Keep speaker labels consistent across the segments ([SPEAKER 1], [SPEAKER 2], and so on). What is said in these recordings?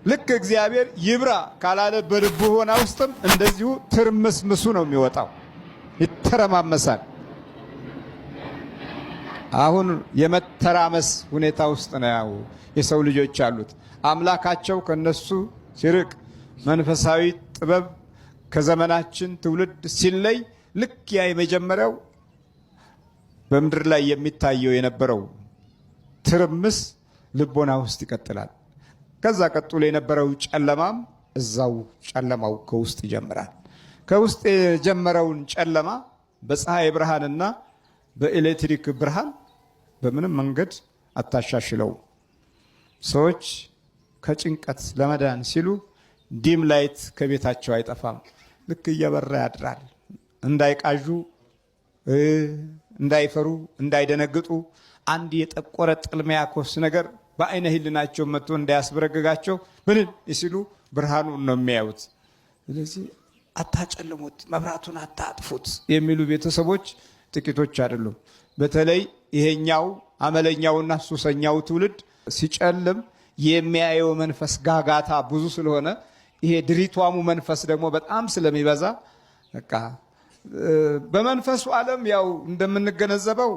[SPEAKER 1] ልክ እግዚአብሔር ይብራ ካላለ በልቦና ውስጥም እንደዚሁ ትርምስምሱ ነው የሚወጣው፣ ይተረማመሳል። አሁን የመተራመስ ሁኔታ ውስጥ ነው የሰው ልጆች ያሉት። አምላካቸው ከነሱ ሲርቅ፣ መንፈሳዊ ጥበብ ከዘመናችን ትውልድ ሲለይ፣ ልክ ያ የመጀመሪያው በምድር ላይ የሚታየው የነበረው ትርምስ ልቦና ውስጥ ይቀጥላል። ከዛ ቀጥሎ የነበረው ጨለማም እዛው ጨለማው ከውስጥ ይጀምራል። ከውስጥ የጀመረውን ጨለማ በፀሐይ ብርሃንና በኤሌክትሪክ ብርሃን በምንም መንገድ አታሻሽለው። ሰዎች ከጭንቀት ለመዳን ሲሉ ዲም ላይት ከቤታቸው አይጠፋም። ልክ እየበራ ያድራል። እንዳይቃዡ፣ እንዳይፈሩ፣ እንዳይደነግጡ አንድ የጠቆረ ጥልሚያ ኮስ ነገር በአይነ ህሊናቸው መጥቶ እንዳያስበረግጋቸው ብንን ሲሉ ብርሃኑን ነው የሚያዩት። ስለዚህ አታጨልሙት፣ መብራቱን አታጥፉት የሚሉ ቤተሰቦች ጥቂቶች አይደሉም። በተለይ ይሄኛው አመለኛውና ሱሰኛው ትውልድ ሲጨልም የሚያየው መንፈስ ጋጋታ ብዙ ስለሆነ ይሄ ድሪቷሙ መንፈስ ደግሞ በጣም ስለሚበዛ በቃ በመንፈሱ ዓለም ያው እንደምንገነዘበው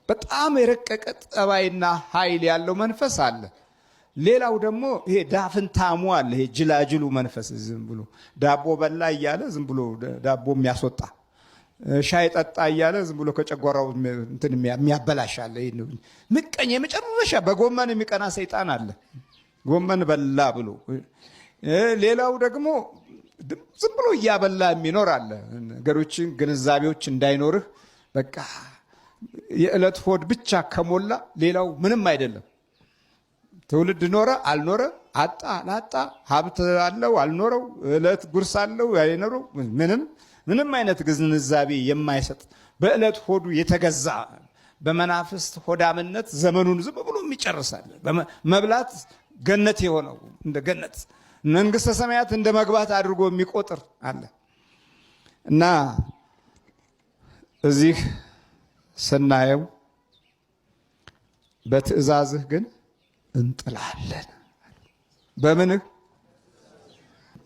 [SPEAKER 1] በጣም የረቀቀ ጠባይና ኃይል ያለው መንፈስ አለ። ሌላው ደግሞ ይሄ ዳፍንታሙ አለ። ይሄ ጅላጅሉ መንፈስ ዝም ብሎ ዳቦ በላ እያለ ዝም ብሎ ዳቦ የሚያስወጣ፣ ሻይ ጠጣ እያለ ዝም ብሎ ከጨጓራው እንትን የሚያበላሽ አለ። ምቀኛ የመጨረሻ በጎመን የሚቀና ሰይጣን አለ። ጎመን በላ ብሎ ሌላው ደግሞ ዝም ብሎ እያበላ የሚኖር አለ። ነገሮችን ግንዛቤዎች እንዳይኖርህ በቃ የዕለት ሆድ ብቻ ከሞላ ሌላው ምንም አይደለም። ትውልድ ኖረ አልኖረ፣ አጣ ላጣ፣ ሀብት አለው አልኖረው፣ ዕለት ጉርስ አለው አይኖረው፣ ምንም አይነት ግንዛቤ የማይሰጥ በዕለት ሆዱ የተገዛ በመናፍስት ሆዳምነት ዘመኑን ዝም ብሎ የሚጨርሳል። መብላት ገነት የሆነው እንደ ገነት፣ መንግስተ ሰማያት እንደ መግባት አድርጎ የሚቆጥር አለ እና እዚህ ስናየው በትእዛዝህ ግን እንጥላለን። በምንህ?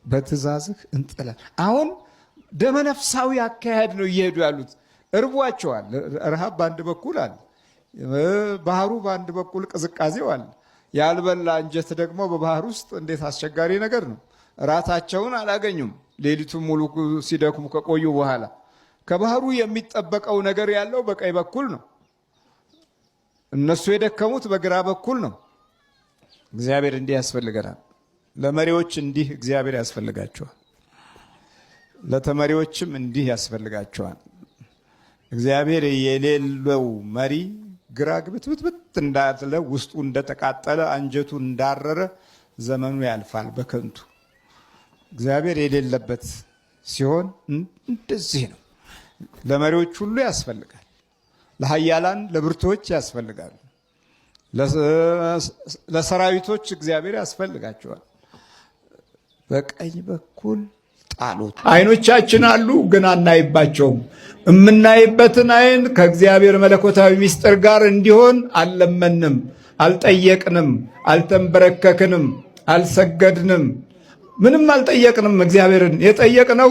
[SPEAKER 1] በትእዛዝህ እንጥላለን። አሁን ደመነፍሳዊ አካሄድ ነው እየሄዱ ያሉት። እርቧቸዋል። ረሃብ በአንድ በኩል አለ፣ ባህሩ በአንድ በኩል ቅዝቃዜው አለ። ያልበላ እንጀት ደግሞ በባህር ውስጥ እንዴት አስቸጋሪ ነገር ነው። እራታቸውን አላገኙም። ሌሊቱን ሙሉ ሲደክሙ ከቆዩ በኋላ ከባህሩ የሚጠበቀው ነገር ያለው በቀኝ በኩል ነው። እነሱ የደከሙት በግራ በኩል ነው። እግዚአብሔር እንዲህ ያስፈልገናል። ለመሪዎች እንዲህ እግዚአብሔር ያስፈልጋቸዋል። ለተመሪዎችም እንዲህ ያስፈልጋቸዋል። እግዚአብሔር የሌለው መሪ ግራ ግብትብት እንዳለ፣ ውስጡ እንደተቃጠለ፣ አንጀቱ እንዳረረ ዘመኑ ያልፋል በከንቱ። እግዚአብሔር የሌለበት ሲሆን እንደዚህ ነው። ለመሪዎች ሁሉ ያስፈልጋል። ለኃያላን ለብርቶች ያስፈልጋል። ለሰራዊቶች እግዚአብሔር ያስፈልጋቸዋል። በቀኝ በኩል ጣሉት። አይኖቻችን አሉ ግን አናይባቸውም። የምናይበትን አይን ከእግዚአብሔር መለኮታዊ ምስጢር ጋር እንዲሆን አልለመንም፣ አልጠየቅንም፣ አልተንበረከክንም፣ አልሰገድንም፣ ምንም አልጠየቅንም። እግዚአብሔርን የጠየቅነው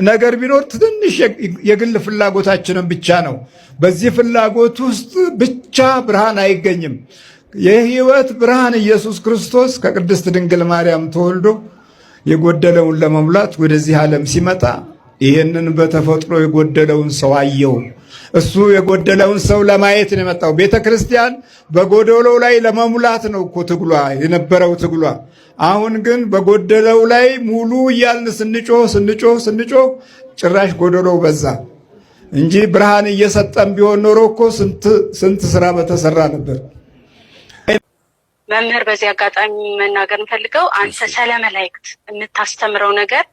[SPEAKER 1] ነገር ቢኖር ትንሽ የግል ፍላጎታችንን ብቻ ነው። በዚህ ፍላጎት ውስጥ ብቻ ብርሃን አይገኝም። የሕይወት ብርሃን ኢየሱስ ክርስቶስ ከቅድስት ድንግል ማርያም ተወልዶ የጎደለውን ለመሙላት ወደዚህ ዓለም ሲመጣ ይህንን በተፈጥሮ የጎደለውን ሰው አየው። እሱ የጎደለውን ሰው ለማየት ነው የመጣው። ቤተ ክርስቲያን በጎደለው ላይ ለመሙላት ነው እኮ ትግሏ የነበረው ትግሏ። አሁን ግን በጎደለው ላይ ሙሉ እያልን ስንጮህ ጭራሽ ጎደለው በዛ እንጂ ብርሃን እየሰጠን ቢሆን ኖሮ እኮ ስንት ስራ በተሰራ ነበር።
[SPEAKER 2] መምህር፣ በዚህ አጋጣሚ መናገር እንፈልገው አንተ ስለ መላእክት የምታስተምረው ነገር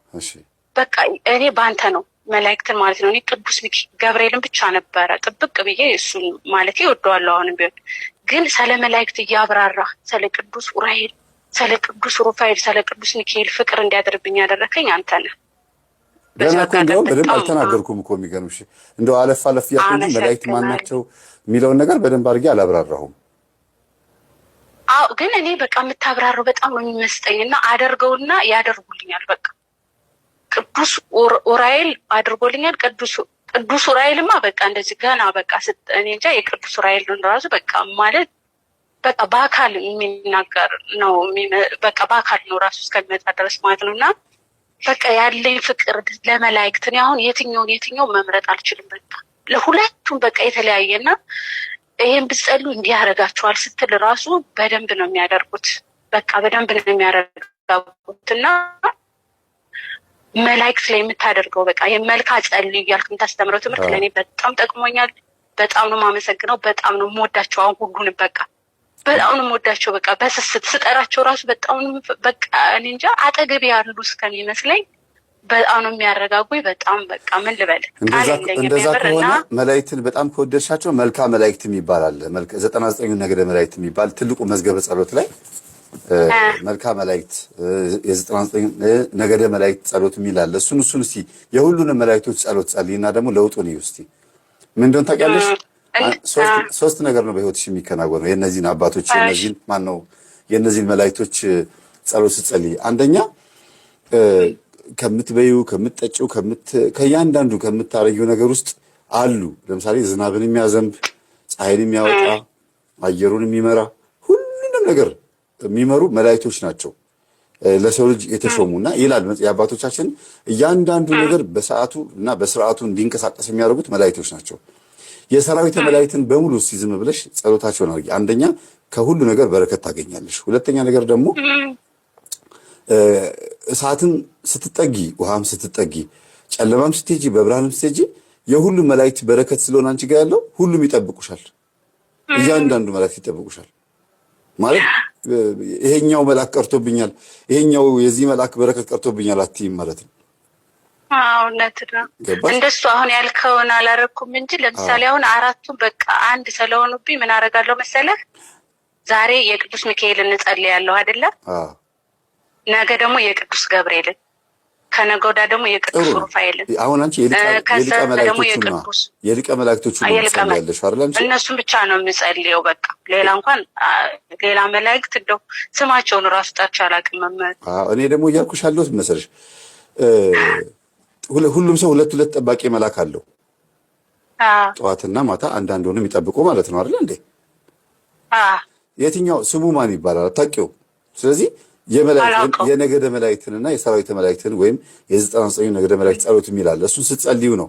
[SPEAKER 2] በቃ እኔ በአንተ ነው መላእክትን ማለት ነው። እኔ ቅዱስ ገብርኤልን ብቻ ነበረ ጥብቅ ብዬ እሱን ማለት ይወደዋለሁ። አሁንም ቢሆን ግን ስለ መላእክት እያብራራ ስለ ቅዱስ ኡራኤል፣ ስለ ቅዱስ ሩፋኤል፣ ስለ ቅዱስ ሚካኤል ፍቅር እንዲያደርብኝ ያደረከኝ አንተ ነህ።
[SPEAKER 3] ገና እኮ እንደውም በደንብ አልተናገርኩም እኮ የሚገርምሽ፣ እንደው አለፍ ያልኩ እንጂ መላእክት ማን ናቸው የሚለውን ነገር በደንብ አድርጌ አላብራራሁም።
[SPEAKER 2] አዎ ግን እኔ በቃ የምታብራረው በጣም ነው የሚመስጠኝና አደርገውና ያደርጉልኛል። በቃ ቅዱስ ኡራኤል አድርጎልኛል። ቅዱስ ኡራኤልማ በቃ እንደዚህ ገና በቃ እኔ እንጃ የቅዱስ ኡራኤልን ራሱ በቃ ማለት በቃ በአካል የሚናገር ነው። በቃ በአካል ነው ራሱ እስከሚመጣ ድረስ ማለት ነው። እና በቃ ያለኝ ፍቅር ለመላእክት እኔ አሁን የትኛው መምረጥ አልችልም። በቃ ለሁለቱም በቃ የተለያየና ይሄን ብትጸሉ እንዲህ ያደርጋቸዋል ስትል ራሱ በደንብ ነው የሚያደርጉት። በቃ በደንብ ነው የሚያደርጉት እና መላእክት ላይ የምታደርገው በቃ የመልካ ጸልዩ እያልክ የምታስተምረው ትምህርት ለእኔ በጣም ጠቅሞኛል። በጣም ነው የማመሰግነው። በጣም ነው የምወዳቸው። አሁን ሁሉንም በቃ በጣም ነው የምወዳቸው። በቃ በስስት ስጠራቸው ራሱ በጣም በቃ እኔ እንጃ አጠገቤ ያሉ እስከሚመስለኝ በጣም ነው የሚያረጋጉኝ። በጣም በቃ ምን ልበል
[SPEAKER 3] እንደዛ ከሆነ መላእክትን በጣም ከወደድሻቸው መልካ መላእክት የሚባል አለ። 99 ነገደ መላእክት የሚባል ትልቁ መዝገበ ጸሎት ላይ መልካ መላእክት የ99 ነገደ መላእክት ጸሎት የሚል አለ። እሱን እስቲ የሁሉንም መላእክቶች ጸሎት ጸልይና ደግሞ ለውጡን ይውስቲ ምን እንደሆነ ታውቂያለሽ? ሶስት ነገር ነው በህይወትሽ የሚከናወነው የነዚህን አባቶች የነዚህን መላእክቶች ጸሎት ስትጸልይ አንደኛ ከምትበዩ ከምትጠጪው ከእያንዳንዱ ከምታረጊው ነገር ውስጥ አሉ። ለምሳሌ ዝናብን የሚያዘንብ ፀሐይን የሚያወጣ አየሩን የሚመራ ሁሉንም ነገር የሚመሩ መላእክቶች ናቸው ለሰው ልጅ የተሾሙና ይላል የአባቶቻችን እያንዳንዱ ነገር በሰዓቱ እና በስርዓቱ እንዲንቀሳቀስ የሚያደርጉት መላእክቶች ናቸው። የሰራዊተ መላእክትን በሙሉ ዝም ብለሽ ጸሎታቸውን አድርጊ። አንደኛ ከሁሉ ነገር በረከት ታገኛለሽ። ሁለተኛ ነገር ደግሞ እሳትን ስትጠጊ ውሃም ስትጠጊ ጨለማም ስትሄጂ በብርሃንም ስትሄጂ የሁሉም መላእክት በረከት ስለሆነ አንቺ ጋር ያለው ሁሉም ይጠብቁሻል። እያንዳንዱ መላእክት ይጠብቁሻል ማለት ይሄኛው መልአክ ቀርቶብኛል፣ ይሄኛው የዚህ መልአክ በረከት ቀርቶብኛል አትይም ማለት ነው።
[SPEAKER 2] እውነት ነው። እንደሱ አሁን ያልከውን አላረኩም እንጂ ለምሳሌ አሁን አራቱም በቃ አንድ ስለሆኑብኝ ምን አደርጋለሁ መሰለህ? ዛሬ የቅዱስ ሚካኤልን እንጸልያለሁ አይደለ? ነገ ደግሞ የቅዱስ ገብርኤልን፣ ከነገ ወዲያ ደግሞ የቅዱስ ሩፋኤልን።
[SPEAKER 3] አሁን አንቺ የሊቀ መላእክቶቹ ትጸልያለሽ አይደል? አንቺ
[SPEAKER 2] እነሱን ብቻ ነው የምጸልየው። በቃ ሌላ እንኳን ሌላ መላእክት እንደው ስማቸውን ራሱ ጠርቼ አላውቅም።
[SPEAKER 3] እኔ ደግሞ እያልኩሽ ያለሁት መሰለሽ ሁሉም ሰው ሁለት ጠባቂ መልአክ አለው። ጠዋትና ማታ አንዳንድ ሆነው የሚጠብቁ ማለት ነው አይደል እንዴ? የትኛው ስሙ ማን ይባላል አታውቂው። ስለዚህ የነገደ መላእክትንና የሰራዊተ መላእክትን ወይም የ99 ነገደ መላእክት ጸሎት የሚላል እሱን ስትጸልዩ ነው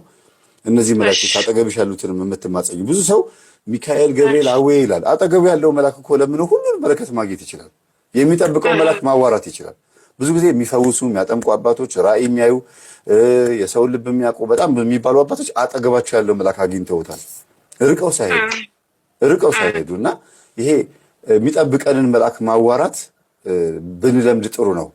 [SPEAKER 3] እነዚህ መላእክት አጠገብሽ ያሉትን የምትማጸኙ። ብዙ ሰው ሚካኤል ገብርኤል አዌ ይላል። አጠገቡ ያለው መልአክ እኮ ለምን ሁሉን በረከት ማግኘት ይችላል። የሚጠብቀው መልአክ ማዋራት ይችላል። ብዙ ጊዜ የሚፈውሱ የሚያጠምቁ አባቶች ራእይ የሚያዩ የሰውን ልብ የሚያውቁ በጣም የሚባሉ አባቶች አጠገባቸው ያለው መልአክ አግኝተውታል ርቀው ሳይሄዱ እና ይሄ የሚጠብቀንን መልአክ ማዋራት ብንለምድ ጥሩ ነው።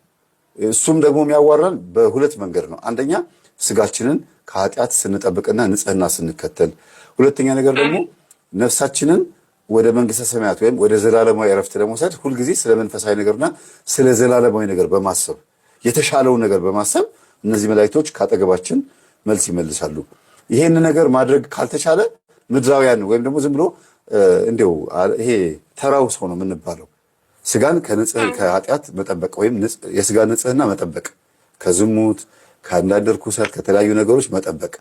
[SPEAKER 3] እሱም ደግሞ የሚያዋራን በሁለት መንገድ ነው። አንደኛ ስጋችንን ከኃጢአት ስንጠብቅና ንጽህና ስንከተል፣ ሁለተኛ ነገር ደግሞ ነፍሳችንን ወደ መንግስተ ሰማያት ወይም ወደ ዘላለማዊ ዕረፍት ለመውሰድ ሁልጊዜ ስለ መንፈሳዊ ነገርና ስለ ዘላለማዊ ነገር በማሰብ የተሻለው ነገር በማሰብ እነዚህ መላእክቶች ካጠገባችን መልስ ይመልሳሉ። ይሄን ነገር ማድረግ ካልተቻለ ምድራውያን ወይም ደግሞ ዝም ብሎ እንደው ይሄ ተራው ሰው ነው የምንባለው። ስጋን ከኃጢአት መጠበቅ ወይም የስጋ ንጽህና መጠበቅ፣ ከዝሙት ከአንዳንድ ርኩሰት ከተለያዩ ነገሮች መጠበቅ፣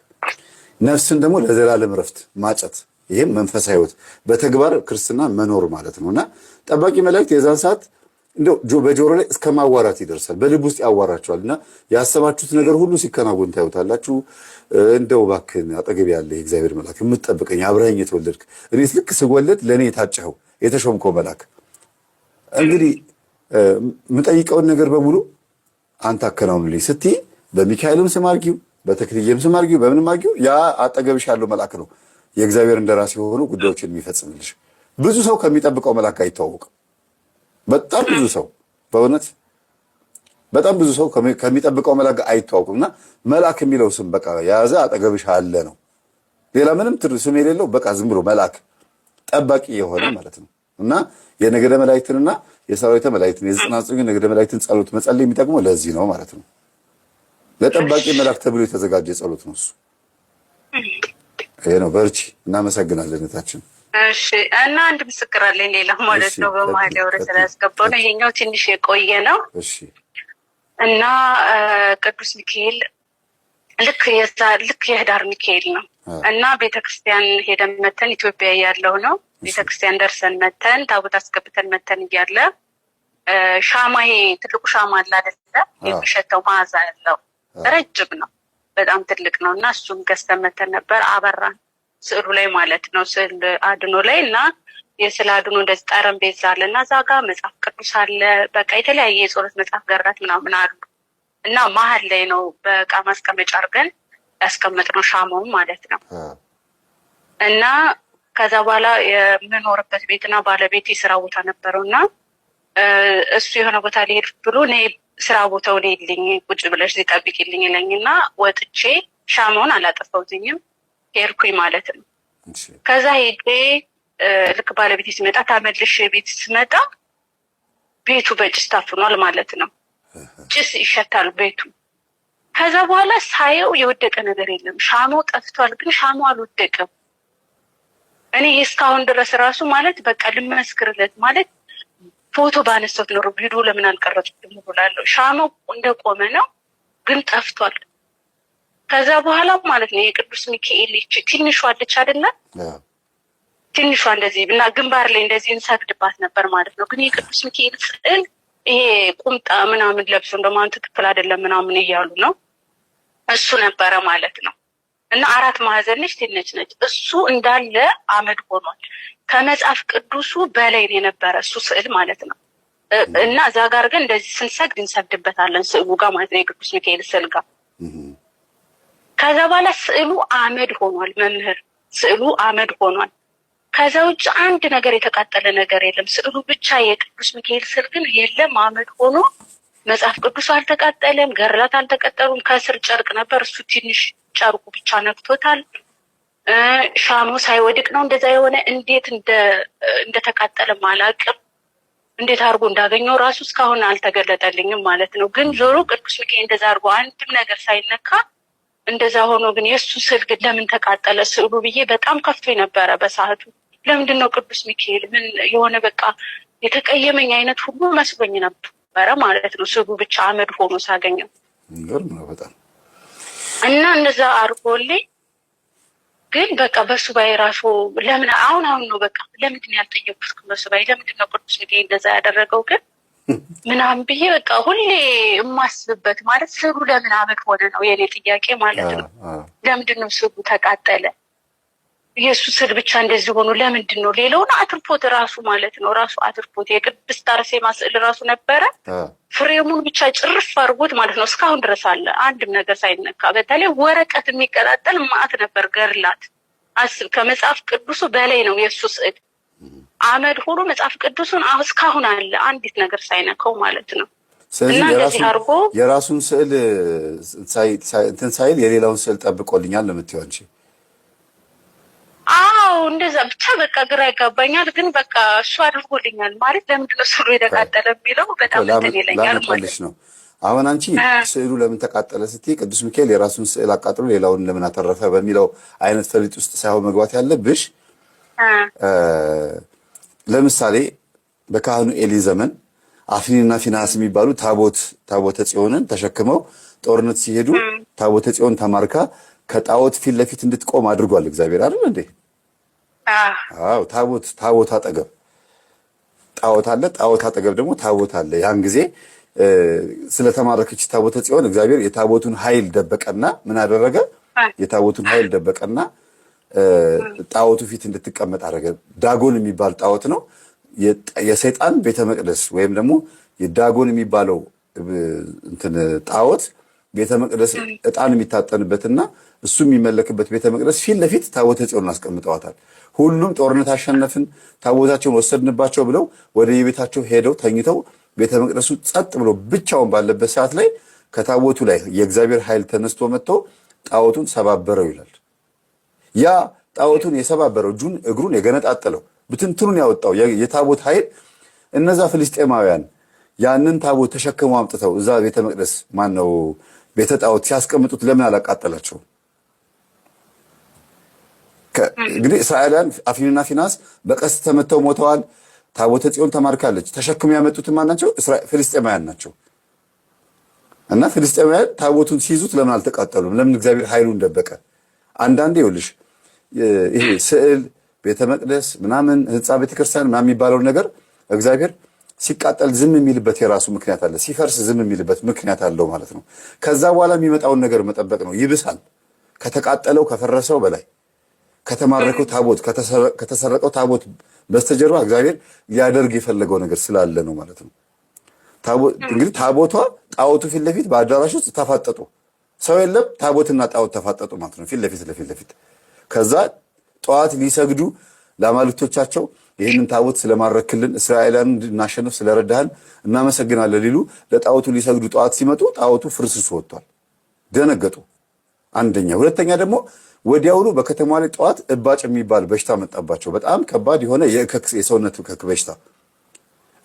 [SPEAKER 3] ነፍስን ደግሞ ለዘላለም ዕረፍት ማጨት፣ ይሄም መንፈሳዊ ሕይወት በተግባር ክርስትና መኖር ማለት ነውና ጠባቂ መላእክት የዛን ሰዓት እንደው በጆሮ ላይ እስከ ማዋራት ይደርሳል። በልብ ውስጥ ያዋራቸዋልና ያሰባችሁት ነገር ሁሉ ሲከናወን ታዩታላችሁ። እንደው እባክህን አጠገብ ያለ የእግዚአብሔር መልአክ የምትጠብቀኝ አብረኸኝ የተወለድክ እኔስ ልክ ስወለድ ለእኔ የታጨኸው የተሾምከው መልአክ እንግዲህ የምጠይቀውን ነገር በሙሉ አንተ አከናውንልኝ ስትይ በሚካኤልም ስም አድርጊው፣ በተክልዬም ስም አድርጊው፣ በምንም አድርጊው ያ አጠገብሽ ያለው መልአክ ነው የእግዚአብሔር እንደራሴ የሆኑ ጉዳዮችን የሚፈጽምልሽ። ብዙ ሰው ከሚጠብቀው መልአክ አይተዋወቅም። በጣም ብዙ ሰው በእውነት በጣም ብዙ ሰው ከሚጠብቀው መልአክ አይተዋወቅምና መልአክ የሚለው ስም በቃ የያዘ አጠገብሽ አለ ነው። ሌላ ምንም ስም የሌለው በቃ ዝም ብሎ መልአክ ጠባቂ የሆነ ማለት ነው። እና የነገደ መላእክትንና የሰራዊተ መላእክትን የ99 ነገደ መላእክትን ጸሎት መጸለይ የሚጠቅመው ለዚህ ነው ማለት ነው። ለጠባቂ መልአክ ተብሎ የተዘጋጀ ጸሎት ነው እሱ። ይሄ ነው። በርቺ። እናመሰግናለን እህታችን።
[SPEAKER 2] እሺ እና አንድ ምስክር አለኝ ሌላ ማለት ነው። በመሀል ወሬ ስላስገባው ነው። ይሄኛው ትንሽ የቆየ ነው።
[SPEAKER 3] እሺ
[SPEAKER 2] እና ቅዱስ ሚካኤል ልክ የህዳር ሚካኤል ነው እና ቤተክርስቲያን ሄደን መተን ኢትዮጵያ ያለው ነው። ቤተክርስቲያን ደርሰን መተን ታቦት አስገብተን መተን እያለ ሻማ ይሄ ትልቁ ሻማ አለ አይደለ? የሚሸተው መዓዛ ያለው ረጅም ነው፣ በጣም ትልቅ ነው እና እሱም ገዝተን መተን ነበር። አበራን ስዕሉ ላይ ማለት ነው፣ ስዕል አድኖ ላይ እና የስዕል አድኖ እንደዚህ ጠረጴዛ አለ እና እዛ ጋር መጽሐፍ ቅዱስ አለ። በቃ የተለያየ የጸሎት መጽሐፍ ገራት ምናምን አሉ እና መሀል ላይ ነው በቃ ማስቀመጫ አድርገን ያስቀመጥነው ሻማውን ማለት ነው። እና ከዛ በኋላ የምኖርበት ቤትና ባለቤት የስራ ቦታ ነበረው እና እሱ የሆነ ቦታ ሊሄድ ብሎ እኔ ስራ ቦታው ሄድልኝ ቁጭ ብለሽ ሊጠብቅልኝ ይለኝና ወጥቼ ሻማውን አላጠፋሁትኝም ሄድኩኝ ማለት ነው። ከዛ ሄጄ ልክ ባለቤት ሲመጣ ታመልሽ ቤት ስመጣ ቤቱ በጭስ ታፍኗል ማለት ነው። ጭስ ይሸታል ቤቱ። ከዛ በኋላ ሳየው የወደቀ ነገር የለም። ሻማው ጠፍቷል፣ ግን ሻማው አልወደቀም። እኔ እስካሁን ድረስ ራሱ ማለት በቃ ልመስክርለት ማለት ፎቶ ባነሳሁት ኖሮ ቪዲዮ ለምን አልቀረጽኩትም ብላለሁ። ሻማው እንደቆመ ነው፣ ግን ጠፍቷል። ከዛ በኋላ ማለት ነው የቅዱስ ሚካኤል ትንሿ አለች አይደለ? ትንሿ እንደዚህ እና ግንባር ላይ እንደዚህ እንሰግድባት ነበር ማለት ነው። ግን የቅዱስ ሚካኤል ስዕል ይሄ ቁምጣ ምናምን ለብሶ እንደማን ትክክል አይደለም ምናምን እያሉ ነው። እሱ ነበረ ማለት ነው። እና 4 ማዕዘን ነች፣ ትንሽ ነች። እሱ እንዳለ አመድ ሆኗል። ከመጽሐፍ ቅዱሱ በላይ ነው የነበረ እሱ ስዕል ማለት ነው። እና እዛ ጋር ግን እንደዚህ ስንሰግድ እንሰግድበታለን ስዕሉ ጋር ማለት ነው፣ የቅዱስ ሚካኤል ስዕል ጋር። ከዛ በኋላ ስዕሉ አመድ ሆኗል። መምህር ስዕሉ አመድ ሆኗል። ከዛ ውጭ አንድ ነገር የተቃጠለ ነገር የለም። ስዕሉ ብቻ የቅዱስ ሚካኤል ስዕል ግን የለም፣ አመድ ሆኖ። መጽሐፍ ቅዱስ አልተቃጠለም፣ ገድላት አልተቀጠሉም። ከስር ጨርቅ ነበር፣ እሱ ትንሽ ጨርቁ ብቻ ነክቶታል። ሻማው ሳይወድቅ ነው እንደዛ የሆነ። እንዴት እንደተቃጠለም አላውቅም። እንዴት አድርጎ እንዳገኘው ራሱ እስካሁን አልተገለጠልኝም ማለት ነው። ግን ዞሮ ቅዱስ ሚካኤል እንደዛ አድርጎ አንድም ነገር ሳይነካ እንደዛ ሆኖ ግን የእሱ ስዕል ግን ለምን ተቃጠለ ስዕሉ ብዬ በጣም ከፍቶ ነበረ በሰዓቱ። ለምንድን ነው ቅዱስ ሚካኤል ምን የሆነ በቃ የተቀየመኝ አይነት ሁሉ መስሎኝ ነበረ ማለት ነው። ስዕሉ ብቻ አመድ ሆኖ ሳገኘው
[SPEAKER 3] በጣም
[SPEAKER 2] እና እንደዛ አድርጎልኝ ግን በቃ በሱባኤ ራሱ ለምን አሁን ነው በቃ ለምንድን ያልጠየቁት በሱባኤ ለምንድን ነው ቅዱስ ሚካኤል እንደዛ ያደረገው ግን ምናምን ብዬ በቃ ሁሌ የማስብበት ማለት ስዕሉ ለምን አመድ ሆነ ነው የኔ ጥያቄ ማለት ነው። ለምንድን ነው ስዕሉ ተቃጠለ? ኢየሱስ ስዕል ብቻ እንደዚህ ሆኖ ለምንድን ነው? ሌላውን አትርፎት ራሱ ማለት ነው ራሱ አትርፎት የቅድስት አርሴማ ስዕል ራሱ ነበረ። ፍሬሙን ብቻ ጭርፍ አድርጎት ማለት ነው እስካሁን ድረስ አለ፣ አንድም ነገር ሳይነካ። በተለይ ወረቀት የሚቀጣጠል ማዕት ነበር ገድላት። አስብ፣ ከመጽሐፍ ቅዱሱ በላይ ነው የእሱ ስዕል። አመድ ሆኖ መጽሐፍ ቅዱሱን እስካሁን አለ፣ አንዲት ነገር ሳይነካው ማለት ነው።
[SPEAKER 3] ስለዚህ የራሱን ስዕል እንትን ሳይል የሌላውን ስዕል ጠብቆልኛል ለምትይው አንቺ?
[SPEAKER 2] አዎ እንደዛ ብቻ በቃ ግራ ይጋባኛል። ግን በቃ እሱ አድርጎልኛል ማለት ለምንድን ነው ስዕሉ የተቃጠለ የሚለው በጣም እንትን ይለኛል ማለት ነው።
[SPEAKER 3] አሁን አንቺ ስዕሉ ለምን ተቃጠለ ስትይ ቅዱስ ሚካኤል የራሱን ስዕል አቃጥሎ ሌላውን ለምን አተረፈ በሚለው አይነት ፈሊጥ ውስጥ ሳይሆን መግባት ያለብሽ ለምሳሌ በካህኑ ኤሊ ዘመን አፍኒንና ፊንሐስ የሚባሉ ታቦተ ጽዮንን ተሸክመው ጦርነት ሲሄዱ ታቦተ ጽዮን ተማርካ ከጣዖት ፊት ለፊት እንድትቆም አድርጓል እግዚአብሔር አይደል እንዴ? አዎ ታቦት አጠገብ ጣዖት አለ፣ ጣዖት አጠገብ ደግሞ ታቦት አለ። ያን ጊዜ ስለተማረከች ታቦተ ጽዮን እግዚአብሔር የታቦቱን ኃይል ደበቀና ምን አደረገ? የታቦቱን ኃይል ደበቀና ጣዖቱ ፊት እንድትቀመጥ አደረገ። ዳጎን የሚባል ጣዖት ነው የሰይጣን ቤተ መቅደስ ወይም ደግሞ የዳጎን የሚባለው እንትን ጣዖት ቤተ መቅደስ ዕጣን የሚታጠንበትና እሱ የሚመለክበት ቤተ መቅደስ ፊት ለፊት ታቦተ ጽዮን አስቀምጠዋታል። ሁሉም ጦርነት አሸነፍን ታቦታቸውን ወሰድንባቸው ብለው ወደ የቤታቸው ሄደው ተኝተው ቤተ መቅደሱ ጸጥ ብሎ ብቻውን ባለበት ሰዓት ላይ ከታቦቱ ላይ የእግዚአብሔር ኃይል ተነስቶ መጥቶ ጣዖቱን ሰባበረው ይላል። ያ ጣዖቱን የሰባበረው እግሩን የገነጣጠለው ብትንትኑን ያወጣው የታቦት ኃይል እነዛ ፍልስጤማውያን ያንን ታቦት ተሸክመው አምጥተው እዛ ቤተ መቅደስ ማነው ቤተ ጣዖት ሲያስቀምጡት ለምን አላቃጠላቸው? እንግዲህ እስራኤላውያን አፍኒንና ፊናስ በቀስት ተመተው ሞተዋል። ታቦተ ጽዮን ተማርካለች። ተሸክመው ያመጡት ማን ናቸው? ፍልስጤማውያን ናቸው። እና ፍልስጤማውያን ታቦቱን ሲይዙት ለምን አልተቃጠሉም? ለምን እግዚአብሔር ኃይሉን ደበቀ? አንዳንዴ ይኸውልሽ ይሄ ስዕል፣ ቤተ መቅደስ ምናምን ህንፃ ቤተክርስቲያን ምናምን የሚባለውን ነገር እግዚአብሔር ሲቃጠል ዝም የሚልበት የራሱ ምክንያት አለ። ሲፈርስ ዝም የሚልበት ምክንያት አለው ማለት ነው። ከዛ በኋላ የሚመጣውን ነገር መጠበቅ ነው። ይብሳል ከተቃጠለው ከፈረሰው በላይ ከተማረከው ታቦት ከተሰረቀው ታቦት በስተጀርባ እግዚአብሔር ሊያደርግ የፈለገው ነገር ስላለ ነው ማለት ነው። እንግዲህ ታቦቷ ጣዖቱ ፊት ለፊት በአዳራሽ ውስጥ ተፋጠጡ። ሰው የለም፣ ታቦትና ጣዖት ተፋጠጡ ማለት ነው፣ ፊት ለፊት። ከዛ ጠዋት ሊሰግዱ ለአማልክቶቻቸው ይህንን ታቦት ስለማረክልን እስራኤላውያን እንድናሸንፍ ስለረዳህን እናመሰግናለን ሊሉ ለጣዖቱ ሊሰግዱ ጠዋት ሲመጡ ጣዖቱ ፍርስርሶ ወጥቷል። ደነገጡ። አንደኛ። ሁለተኛ ደግሞ ወዲያውኑ በከተማዋ ላይ ጠዋት እባጭ የሚባል በሽታ መጣባቸው። በጣም ከባድ የሆነ የሰውነት እከክ በሽታ።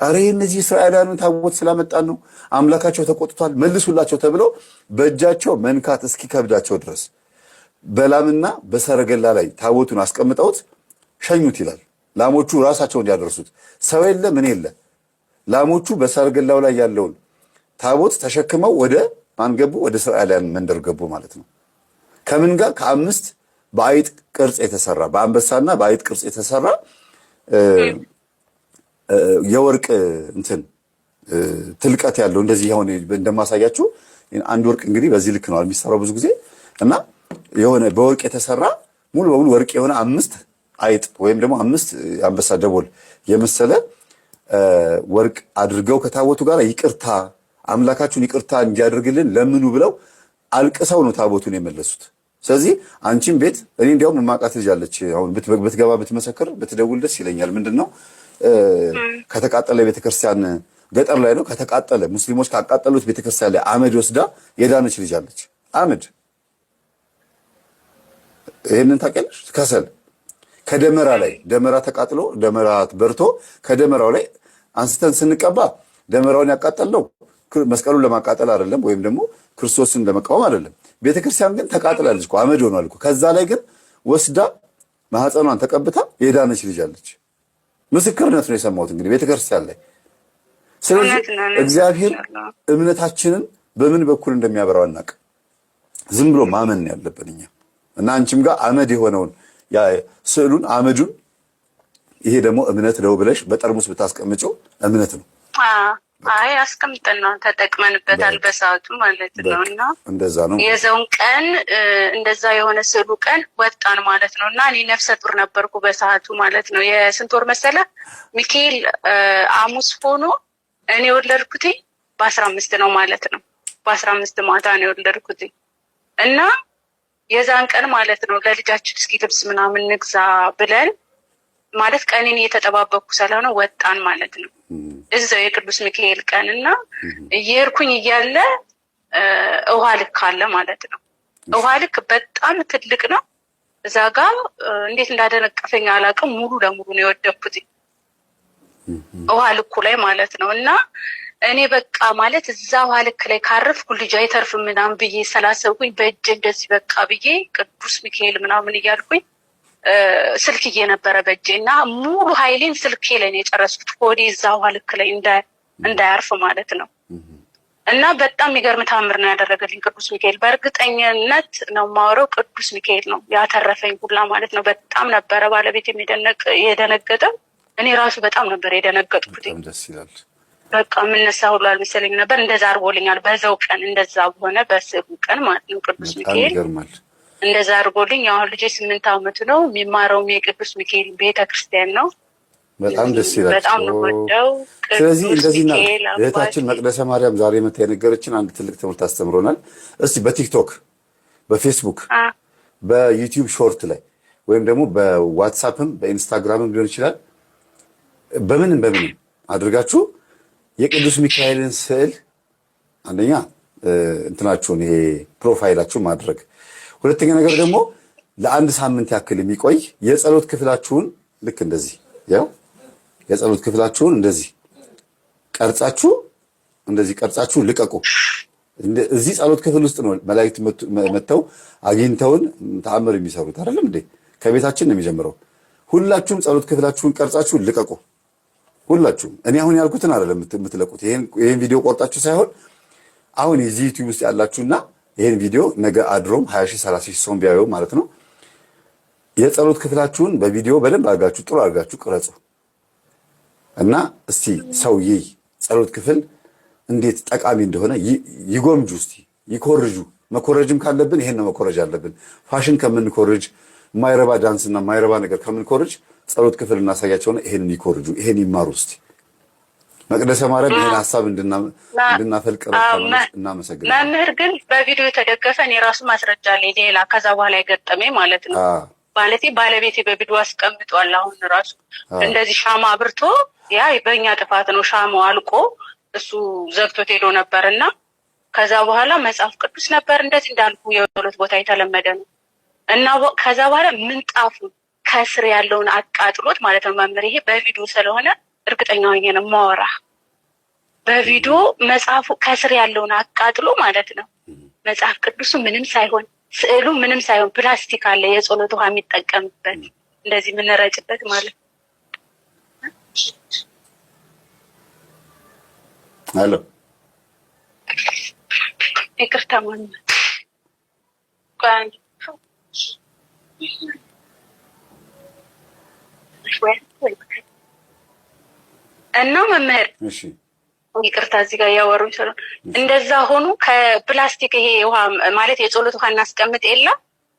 [SPEAKER 3] አሬ እነዚህ እስራኤላውያን ታቦት ስላመጣን ነው፣ አምላካቸው ተቆጥቷል፣ መልሱላቸው ተብለው በእጃቸው መንካት እስኪከብዳቸው ድረስ በላምና በሰረገላ ላይ ታቦቱን አስቀምጠውት ሸኙት ይላል። ላሞቹ ራሳቸው እንዲያደርሱት ሰው የለ ምን የለ። ላሞቹ በሰረገላው ላይ ያለውን ታቦት ተሸክመው ወደ ማን ገቡ? ወደ እስራኤላውያን መንደር ገቡ ማለት ነው። ከምን ጋር? ከአምስት በአይጥ ቅርጽ የተሰራ በአንበሳና በአይጥ ቅርጽ የተሰራ የወርቅ እንትን ትልቀት ያለው እንደዚህ ሆነ። እንደማሳያችሁ አንድ ወርቅ እንግዲህ በዚህ ልክ ነው የሚሰራው ብዙ ጊዜ እና የሆነ በወርቅ የተሰራ ሙሉ በሙሉ ወርቅ የሆነ አምስት አይጥ ወይም ደግሞ አምስት አንበሳ ደቦል የመሰለ ወርቅ አድርገው ከታቦቱ ጋር ይቅርታ አምላካችሁን ይቅርታ እንዲያደርግልን ለምኑ ብለው አልቅሰው ነው ታቦቱን የመለሱት። ስለዚህ አንቺም ቤት እኔ እንዲያውም ማቃት ልጅ አለች። አሁን ብትገባ ብትመሰክር ብትደውል ደስ ይለኛል። ምንድነው ከተቃጠለ ቤተክርስቲያን ገጠር ላይ ነው። ከተቃጠለ ሙስሊሞች ካቃጠሉት ቤተክርስቲያን ላይ አመድ ወስዳ የዳነች ልጅ አለች። አመድ ይሄንን ታውቂያለሽ? ከሰል ከደመራ ላይ ደመራ ተቃጥሎ ደመራ በርቶ ከደመራው ላይ አንስተን ስንቀባ ደመራውን ያቃጠልነው መስቀሉን ለማቃጠል አይደለም፣ ወይም ደግሞ ክርስቶስን ለመቃወም አይደለም። ቤተክርስቲያን ግን ተቃጥላለች እኮ አመድ ሆኗል እኮ። ከዛ ላይ ግን ወስዳ ማህፀኗን ተቀብታ የዳነች ልጅ አለች። ምስክርነት ነው የሰማሁት እንግዲህ ቤተክርስቲያን ላይ። ስለዚህ እግዚአብሔር እምነታችንን በምን በኩል እንደሚያበራው አናውቅ። ዝም ብሎ ማመን ያለብን እኛ እና አንቺም ጋር አመድ የሆነውን ያ ስዕሉን አመዱን ይሄ ደግሞ እምነት ነው ብለሽ በጠርሙስ ብታስቀምጪው እምነት ነው።
[SPEAKER 2] አይ አስቀምጠን ነው ተጠቅመንበታል በሰዓቱ ማለት ነው። እና
[SPEAKER 3] እንደዛ ነው
[SPEAKER 2] የዘውን ቀን እንደዛ የሆነ ስዕሉ ቀን ወጣን ማለት ነው። እና እኔ ነፍሰ ጡር ነበርኩ በሰዓቱ ማለት ነው። የስንት ወር መሰለ ሚካኤል ሐሙስ ሆኖ እኔ ወለድኩት በ15 ነው ማለት ነው። በ15 ማታ ነው የወለድኩት እና የዛን ቀን ማለት ነው ለልጃችን እስኪ ልብስ ምናምን ንግዛ ብለን ማለት ቀኔን እየተጠባበቅኩ ስለሆነ ወጣን ማለት ነው። እዛው የቅዱስ ሚካኤል ቀን እና እየሄድኩኝ እያለ ውሃ ልክ አለ ማለት ነው። ውሃ ልክ በጣም ትልቅ ነው። እዛ ጋር እንዴት እንዳደነቀፈኝ አላውቅም። ሙሉ ለሙሉ ነው የወደኩት ውሃ ልኩ ላይ ማለት ነው። እና እኔ በቃ ማለት እዛ ውሃ ልክ ላይ ካረፍኩ ልጅ አይተርፍም ምናምን ብዬ ስላሰብኩኝ በእጄ እንደዚህ በቃ ብዬ ቅዱስ ሚካኤል ምናምን እያልኩኝ ስልክ እየነበረ በእጄ እና ሙሉ ኃይሌን ስልኬ ላይ ነው የጨረስኩት። ሆዴ እዛ ውሃ ልክ ላይ እንዳያርፍ ማለት ነው። እና በጣም የሚገርም ታምር ነው ያደረገልኝ ቅዱስ ሚካኤል። በእርግጠኝነት ነው የማወራው ቅዱስ ሚካኤል ነው ያተረፈኝ ሁላ ማለት ነው። በጣም ነበረ ባለቤት የደነገጠው። እኔ ራሱ በጣም ነበር የደነገጥኩት።
[SPEAKER 3] ደስ ይላል።
[SPEAKER 2] በቃ የምነሳ ሁሉ አልመሰለኝ ነበር። እንደዛ አድርጎልኛል። በዛው ቀን እንደዛ ሆነ በስሩ ቀን ማለት ነው ቅዱስ ሚካኤል እንደዛ አድርጎልኝ። አሁን ልጄ 8 ዓመቱ ነው። የሚማረውም የቅዱስ ሚካኤል ቤተክርስቲያን ነው።
[SPEAKER 3] በጣም ደስ ይላል።
[SPEAKER 2] በጣም ነው ወደው።
[SPEAKER 3] ስለዚህ እንደዚህና እህታችን መቅደሰ ማርያም ዛሬ መታ የነገረችን አንድ ትልቅ ትምህርት አስተምሮናል። እስቲ በቲክቶክ፣ በፌስቡክ፣ በዩቲዩብ ሾርት ላይ ወይም ደግሞ በዋትሳፕም በኢንስታግራምም ሊሆን ይችላል በምንም አድርጋችሁ የቅዱስ ሚካኤልን ስዕል አንደኛ እንትናችሁን ይሄ ፕሮፋይላችሁን ማድረግ፣ ሁለተኛ ነገር ደግሞ ለአንድ ሳምንት ያክል የሚቆይ የጸሎት ክፍላችሁን ልክ እንደዚህ ያው የጸሎት ክፍላችሁን እንደዚህ ቀርጻችሁ ልቀቁ። እዚህ ጸሎት ክፍል ውስጥ ነው መላእክት መጥተው አግኝተውን ተአምር የሚሰሩት አይደለም እንዴ? ከቤታችን ነው የሚጀምረው። ሁላችሁም ጸሎት ክፍላችሁን ቀርጻችሁ ልቀቁ። ሁላችሁም እኔ አሁን ያልኩትን አይደለም የምትለቁት። ይሄን ቪዲዮ ቆርጣችሁ ሳይሆን አሁን የዚህ ዩቲዩብ ውስጥ ያላችሁና ይሄን ቪዲዮ ነገ አድሮም 20 30 ሺህ ሰው ቢያየው ማለት ነው የጸሎት ክፍላችሁን በቪዲዮ በደንብ አድርጋችሁ ጥሩ አድርጋችሁ ቅረጹ እና እስቲ ሰው ጸሎት ክፍል እንዴት ጠቃሚ እንደሆነ ይጎምጁ፣ እስቲ ይኮርጁ። መኮረጅም ካለብን ይሄን ነው መኮረጅ አለብን። ፋሽን ከምንኮርጅ ማይረባ ዳንስና ማይረባ ነገር ከምንኮርጅ ጸሎት ክፍል እናሳያቸውና ይሄንን ይኮርጁ፣ ይሄን ይማሩ። እስቲ መቅደሰ ማርያም ይሄን ሐሳብ እንድናፈልቅ እናመሰግናለን።
[SPEAKER 2] መምህር ግን በቪዲዮ የተደገፈ እኔ ራሱ ማስረጃ አለኝ ሌላ ከዛ በኋላ የገጠመኝ ማለት ነው። ማለቴ ባለቤቴ በቪዲዮ አስቀምጧል። አሁን ራሱ እንደዚህ ሻማ አብርቶ ያ በእኛ ጥፋት ነው ሻማው አልቆ እሱ ዘግቶት ሄዶ ነበርና ከዛ በኋላ መጽሐፍ ቅዱስ ነበር እንደዚህ እንዳልኩ የጸሎት ቦታ የተለመደ ነው እና ከዛ በኋላ ምንጣፉ ከስር ያለውን አቃጥሎት ማለት ነው። መምህር ይሄ በቪዲዮ ስለሆነ እርግጠኛ ሆኜ ነው የማወራ። በቪዲዮ መጽሐፉ ከስር ያለውን አቃጥሎ ማለት ነው። መጽሐፍ ቅዱሱ ምንም ሳይሆን ስዕሉ ምንም ሳይሆን ፕላስቲክ አለ የጸሎት ውሃ የሚጠቀምበት እንደዚህ የምንረጭበት ማለት ነው።
[SPEAKER 3] ሄሎ
[SPEAKER 2] ይቅርታ ማለት እና መምህር
[SPEAKER 3] እሺ
[SPEAKER 2] ይቅርታ እዚህ ጋር ያወሩኝ ሰው እንደዛ ሆኖ ከፕላስቲክ ይሄ ውሃ ማለት የጸሎት ውሃ እናስቀምጥ የለ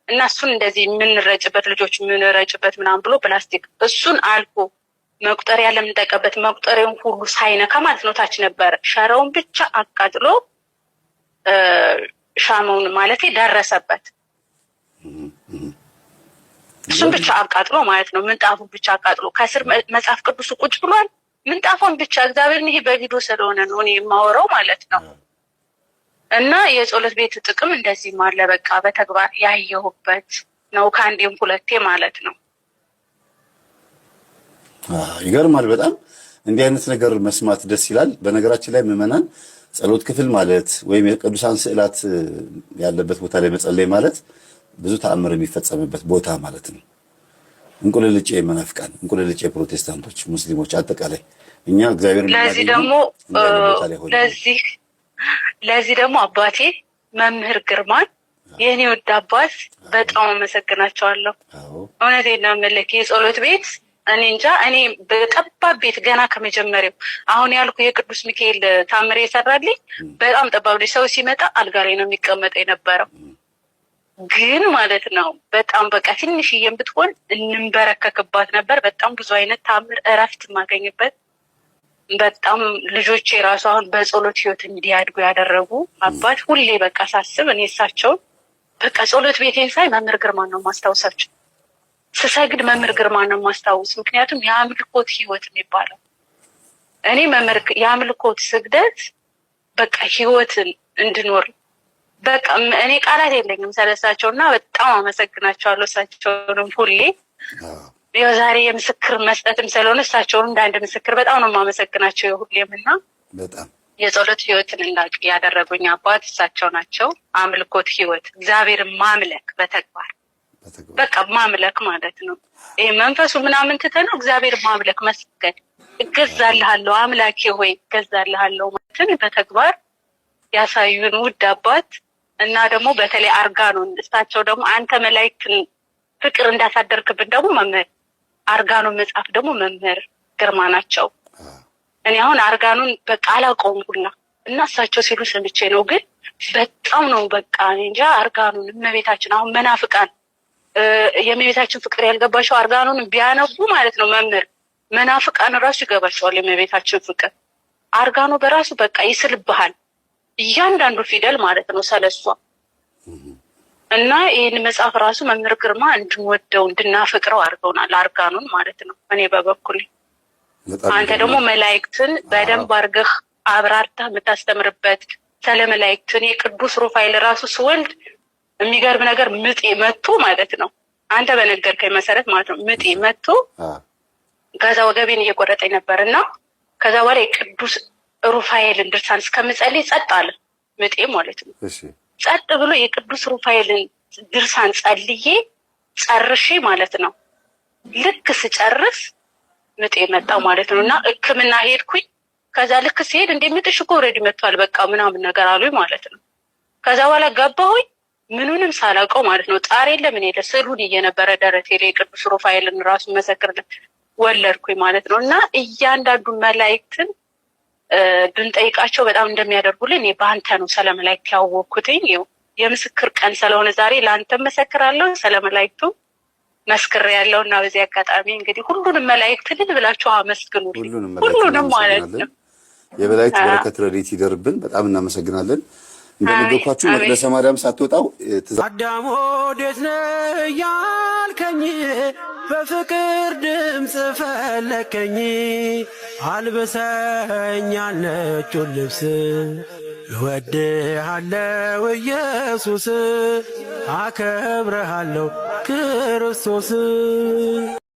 [SPEAKER 2] እና እሱን እንደዚህ የምንረጭበት ልጆች የምንረጭበት ምናምን ብሎ ፕላስቲክ እሱን አልፎ መቁጠሪያ ለምንጠቀበት መቁጠሪያውን ሁሉ ሳይነካ ማለት ነው ታች ነበር ሸራውን ብቻ አቃጥሎ ሻማውን ማለት ደረሰበት። እሱን ብቻ አቃጥሎ ማለት ነው ምንጣፉ ብቻ አቃጥሎ ከስር መጽሐፍ ቅዱስ ቁጭ ብሏል። ምንጣፉን ብቻ እግዚአብሔር ይሄ በቪዲዮ ስለሆነ ነው እኔ የማወራው ማለት ነው። እና የጸሎት ቤት ጥቅም እንደዚህ ማለ በቃ በተግባር ያየሁበት ነው ከአንዴም ሁለቴ ማለት ነው።
[SPEAKER 3] ይገርማል በጣም እንዲህ አይነት ነገር መስማት ደስ ይላል። በነገራችን ላይ ምዕመናን ጸሎት ክፍል ማለት ወይም የቅዱሳን ስዕላት ያለበት ቦታ ላይ መጸለይ ማለት ብዙ ተአምር የሚፈጸምበት ቦታ ማለት ነው። እንቁልልጭ መናፍቃን፣ እንቁልልጭ ፕሮቴስታንቶች፣ ሙስሊሞች አጠቃላይ እኛ እግዚአብሔርን
[SPEAKER 2] ለዚህ ደግሞ አባቴ መምህር ግርማን የኔ ወድ አባት በጣም አመሰግናቸዋለሁ። እውነቴን ነው የምልህ የጸሎት ቤት እኔ እንጃ እኔ በጠባብ ቤት ገና ከመጀመሪያው አሁን ያልኩ የቅዱስ ሚካኤል ታምር የሰራልኝ በጣም ጠባብ ልጅ ሰው ሲመጣ አልጋ ላይ ነው የሚቀመጠው የነበረው። ግን ማለት ነው በጣም በቃ ትንሽዬም ብትሆን እንንበረከክባት ነበር። በጣም ብዙ አይነት ታምር እረፍት የማገኝበት በጣም ልጆቼ ራሱ አሁን በጸሎት ህይወት እንዲያድጉ ያደረጉ አባት ሁሌ በቃ ሳስብ እኔ እሳቸውን በቃ ጸሎት ቤቴን ሳይ መምህር ግርማን ነው ማስታወሳቸው። ስሰግድ መምህር ግርማን ነው ማስታወስ። ምክንያቱም የአምልኮት ህይወት የሚባለው እኔ መምህር የአምልኮት ስግደት በቃ ህይወትን እንድኖር በቃ እኔ ቃላት የለኝም ስለሳቸውና በጣም አመሰግናቸዋለሁ። እሳቸውንም ሁሌ ያው ዛሬ የምስክር መስጠትም ስለሆነ እሳቸውን እንደ አንድ ምስክር በጣም ነው የማመሰግናቸው ሁሌምና
[SPEAKER 3] በጣም
[SPEAKER 2] የጸሎት ህይወትን እንዳውቅ ያደረጉኝ አባት እሳቸው ናቸው። አምልኮት ህይወት እግዚአብሔርን ማምለክ በተግባር በቃ ማምለክ ማለት ነው። ይሄ መንፈሱ ምናምን ትተነው እግዚአብሔር ማምለክ መስገድ እገዛልሃለሁ አምላኬ ሆይ እገዛልሃለሁ ማለት በተግባር ያሳዩን ውድ አባት እና ደግሞ በተለይ አርጋኖን እሳቸው ደግሞ አንተ መላእክትን ፍቅር እንዳሳደርክብን ደግሞ መምህር አርጋኖን መጽሐፍ ደግሞ መምህር ግርማ ናቸው። እኔ አሁን አርጋኖን በቃ አላውቀውም ሁላ እና እሳቸው ሲሉ ሰምቼ ነው። ግን በጣም ነው በቃ እንጃ አርጋኖን እመቤታችን አሁን መናፍቃን የእመቤታችን ፍቅር ያልገባቸው አርጋኖን ቢያነቡ ማለት ነው መምህር መናፍቃን ራሱ ይገባቸዋል የእመቤታችን ፍቅር። አርጋኖ በራሱ በቃ ይስልብሃል እያንዳንዱ ፊደል ማለት ነው ስለሷ እና ይህን መጽሐፍ ራሱ መምህር ግርማ እንድንወደው እንድናፈቅረው አድርገውናል አርጋኖን ማለት ነው። እኔ በበኩሌ አንተ ደግሞ መላእክትን በደንብ አድርገህ አብራርተህ የምታስተምርበት ስለ መላእክትን የቅዱስ ሩፋኤል ራሱ ስወልድ የሚገርም ነገር ምጤ መጥቶ ማለት ነው አንተ በነገርከኝ መሰረት ማለት ነው ምጤ መጥቶ ከዛ ወገቤን እየቆረጠኝ ነበርና ከዛ በኋላ የቅዱስ ሩፋኤልን ድርሳን እስከምጸልይ ጸጥ አለ ምጤ ማለት ነው። ጸጥ ብሎ የቅዱስ ሩፋኤልን ድርሳን ጸልዬ ጨርሼ ማለት ነው። ልክ ስጨርስ ምጤ መጣው ማለት ነው። እና ሕክምና ሄድኩኝ። ከዛ ልክ ሲሄድ እንደ ምጥሽ እኮ ኦልሬዲ መጥቷል በቃ ምናምን ነገር አሉኝ ማለት ነው። ከዛ በኋላ ገባሁኝ ምኑንም ሳላውቀው ማለት ነው። ጣር የለ ምን የለ ስዕሉን እየነበረ ደረቴ ላይ ቅዱስ ሩፋኤልን ራሱ መሰክርለት ወለድኩኝ ማለት ነው። እና እያንዳንዱ መላእክትን ብንጠይቃቸው በጣም እንደሚያደርጉልን እኔ በአንተ ነው ስለ መላእክት ያወቅኩትኝ። የምስክር ቀን ስለሆነ ዛሬ ለአንተ መሰክራለሁ፣ ስለ መላእክቱ መስክር ያለው እና በዚህ አጋጣሚ እንግዲህ ሁሉንም መላእክት ልል ብላችሁ አመስግኑልኝ። ሁሉንም ማለት ነው።
[SPEAKER 3] የመላእክት በረከት ረድኤት ይደርብን። በጣም እናመሰግናለን። እንደነገርኳችሁ መቅደሰ ማርያም ሳትወጣው
[SPEAKER 4] አዳም ወዴት ነህ ያልከኝ በፍቅር ድምፅ ፈለከኝ አልብሰኝ ነጩን ልብስ እወድሃለሁ ኢየሱስ አከብረሃለሁ ክርስቶስ